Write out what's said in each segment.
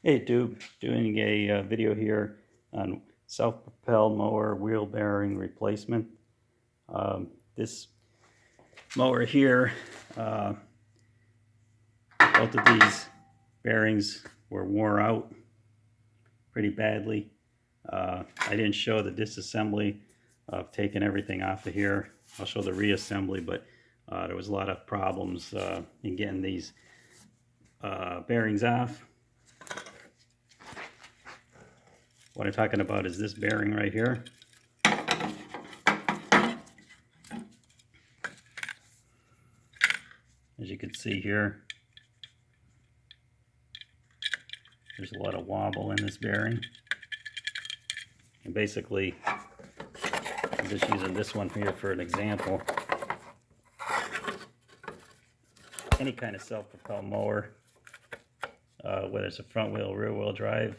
Hey Tube, doing a video here on self-propelled mower wheel bearing replacement. This mower here, both of these bearings were wore out pretty badly. I didn't show the disassembly of taking everything off of here. I'll show the reassembly, but there was a lot of problems in getting these bearings off. What I'm talking about is this bearing right here. As you can see here, there's a lot of wobble in this bearing. And basically, I'm just using this one here for an example. Any kind of self-propelled mower, whether it's a front wheel, rear wheel drive,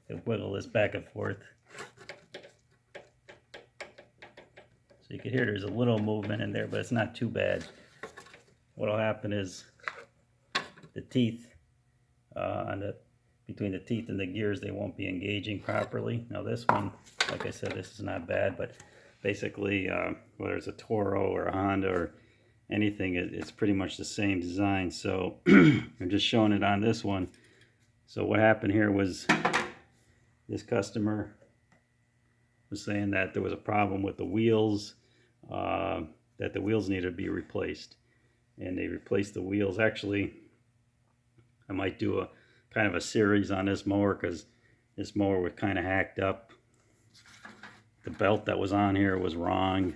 it wiggle this back and forth. So you can hear there's a little movement in there, but it's not too bad. What'll happen is the teeth between the teeth and the gears, they won't be engaging properly. Now this one, like I said, this is not bad, but basically whether it's a Toro or a Honda or anything, it's pretty much the same design. So I'm just showing it on this one. So what happened here was this customer was saying that there was a problem with the wheels, that the wheels needed to be replaced, and they replaced the wheels. Actually, I might do a kind of a series on this mower because this mower was kind of hacked up. The belt that was on here was wrong.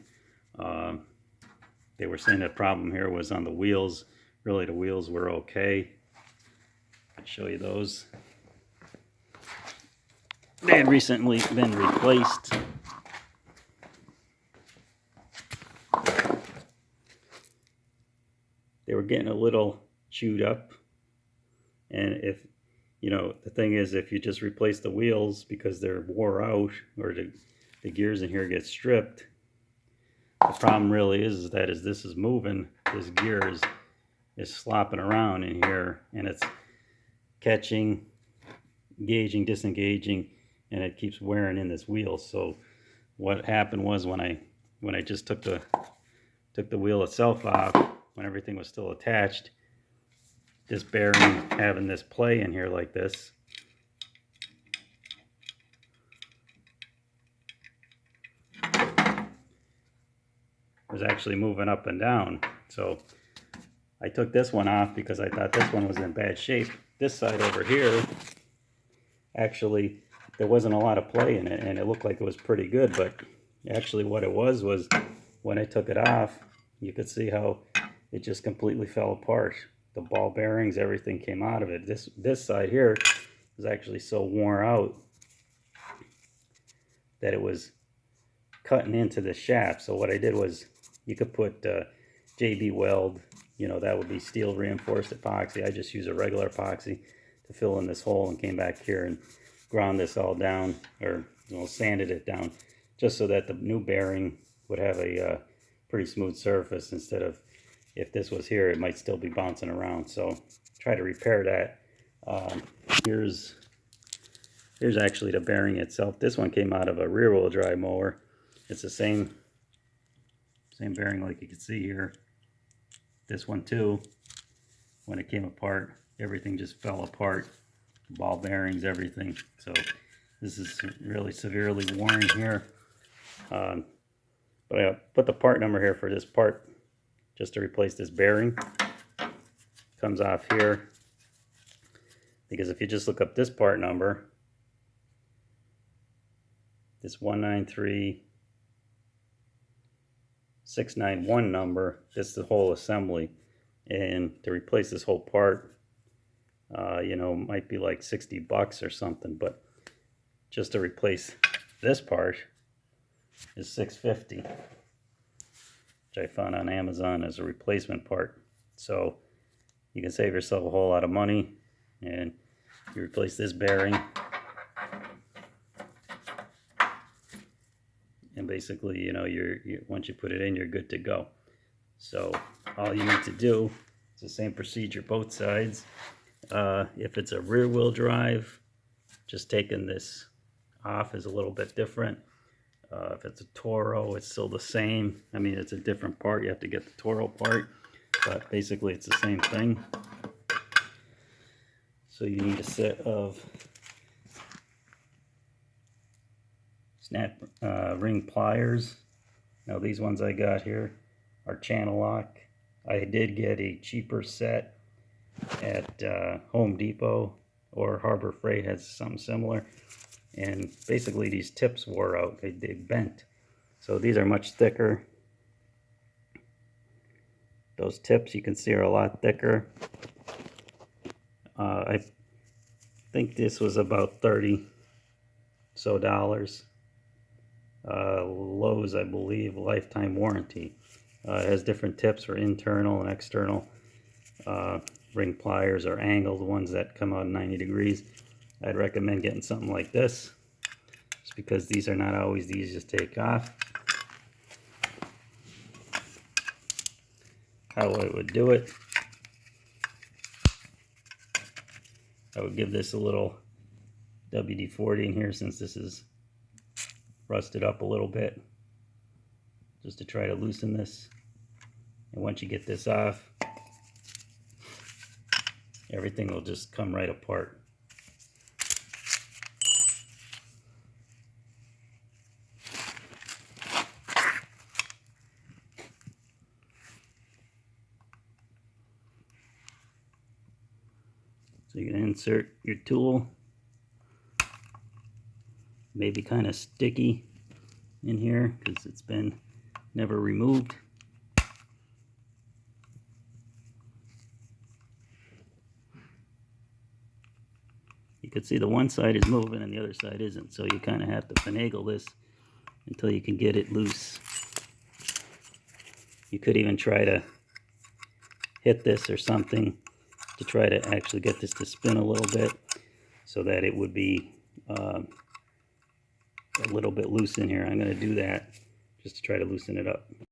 They were saying the problem here was on the wheels. Really, the wheels were okay. I'll show you those. They had recently been replaced. They were getting a little chewed up. And if, you know, the thing is, if you just replace the wheels because they're wore out, or the gears in here get stripped, the problem really is that as this is moving, this gear is slopping around in here, and it's catching, engaging, disengaging, and it keeps wearing in this wheel. So what happened was when I just took the wheel itself off, when everything was still attached, this bearing having this play in here like this, was actually moving up and down. So I took this one off because I thought this one was in bad shape. This side over here, actually there wasn't a lot of play in it, and it looked like it was pretty good, but actually what it was when I took it off, you could see how it just completely fell apart. The ball bearings, everything came out of it. This side here was actually so worn out that it was cutting into the shaft. So what I did was, you could put JB Weld, you know, that would be steel reinforced epoxy. I just use a regular epoxy to fill in this hole, and came back here and ground this all down, or sanded it down, just so that the new bearing would have a pretty smooth surface, instead of, if this was here, it might still be bouncing around. So try to repair that. Here's actually the bearing itself. This one came out of a rear wheel drive mower. It's the same bearing like you can see here. This one too, when it came apart, everything just fell apart. The ball bearings, everything. So this is really severely worn here. But I put the part number here for this part, just to replace this bearing. Comes off here, because if you just look up this part number, this 193691 number, this is the whole assembly. And to replace this whole part, you know, might be like 60 bucks or something, but just to replace this part is $6.50, which I found on Amazon as a replacement part. So you can save yourself a whole lot of money, and you replace this bearing, and basically, you know, once you put it in, you're good to go. So all you need to do is the same procedure both sides. If it's a rear wheel drive, just taking this off is a little bit different. If it's a Toro, it's still the same. I mean, it's a different part. You have to get the Toro part, but basically it's the same thing. So you need a set of snap ring pliers. Now these ones I got here are channel lock. I did get a cheaper set at Home Depot, or Harbor Freight has something similar. And basically these tips wore out, they bent. So these are much thicker. Those tips you can see are a lot thicker. I think this was about $30 so. Lowe's, I believe, lifetime warranty. It has different tips for internal and external ring pliers, or angled ones that come out 90 degrees. I'd recommend getting something like this, just because these are not always the easiest to take off. How I would do it, I would give this a little WD-40 in here, since this is rusted up a little bit, just to try to loosen this. And once you get this off, everything will just come right apart. So you're going to insert your tool, maybe kind of sticky in here because it's been never removed. You can see the one side is moving and the other side isn't, so you kind of have to finagle this until you can get it loose. You could even try to hit this or something to try to actually get this to spin a little bit, so that it would be a little bit loose in here. I'm going to do that just to try to loosen it up.